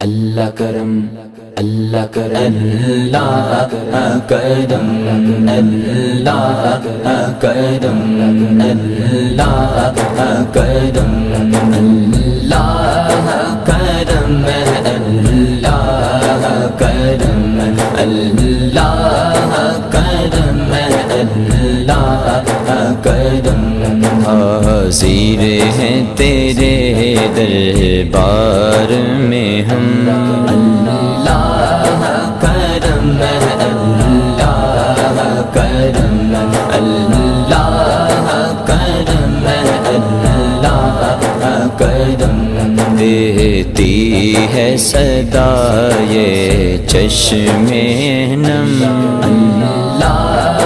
اللہ کرم، اللہ کرم، اللہ کرم، اللہ کرم، اللہ کرم، اللہ کرم، اللہ کرم، اللہ کرم، اللہ کرم۔ حاضر ہیں تیرے دربار میں ہم، اللہ کرم، اللہ کرم، اللہ کرم، اللہ کرم۔ دیتی ہے صدا یہ چشم نم، اللہ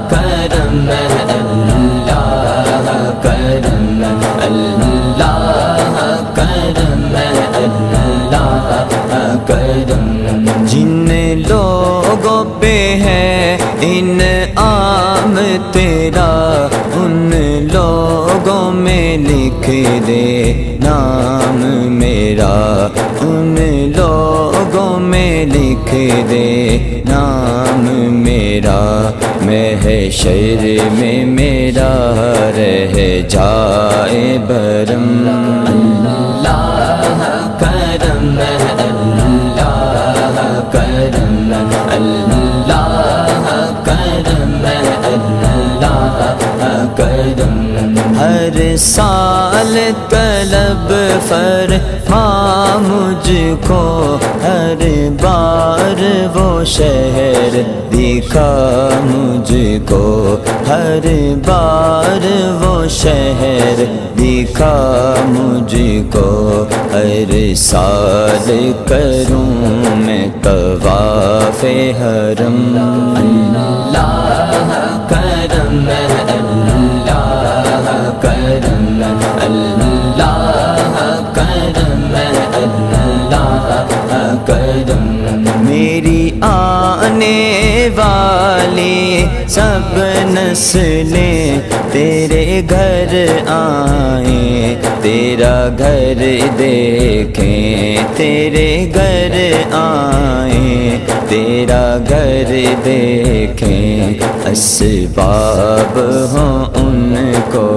کرم، اللہ کرم، اللہ کرم، اللہ کرم۔ جن لوگوں پہ ہے انعام تیرا، ان لوگوں میں لکھ دے نام میرا، ان لوگوں میں لکھ دے نام میرا، محشر میں میرا رہ جائے برم، اللہ کرم، اللہ کرم، اللہ کرم، اللہ کرم۔ ہر سال طلب فرما مجھ کو، ہر بار وہ شہر دکھا مجھ کو، ہر بار وہ شہر دکھا مجھ کو، ہر سال کروں میں طواف حرم، اللہ کرم، اللہ کرم، اللہ کرم، اللہ کرم۔ میری آنے والی سب نسلیں تیرے گھر آئیں، تیرا گھر دیکھیں، تیرے گھر آئیں، تیرا گھر دیکھیں، اسباب ہوں ان کو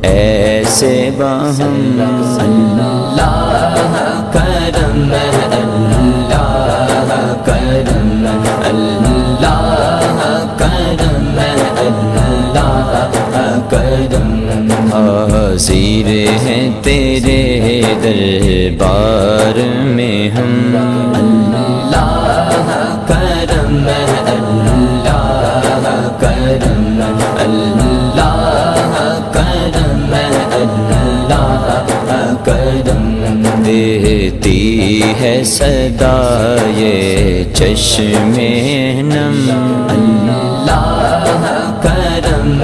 ایسے باہم، اللہ کرم، اللہ کرم، اللہ کرم، اللہ کرم۔ حاضر ہیں تیرے دربار میں ہم، اللہ کرم، اللہ کرم، اللہ کرم، اللہ کرم۔ دیتی ہے صدا یہ چشم نم، اللہ کرم،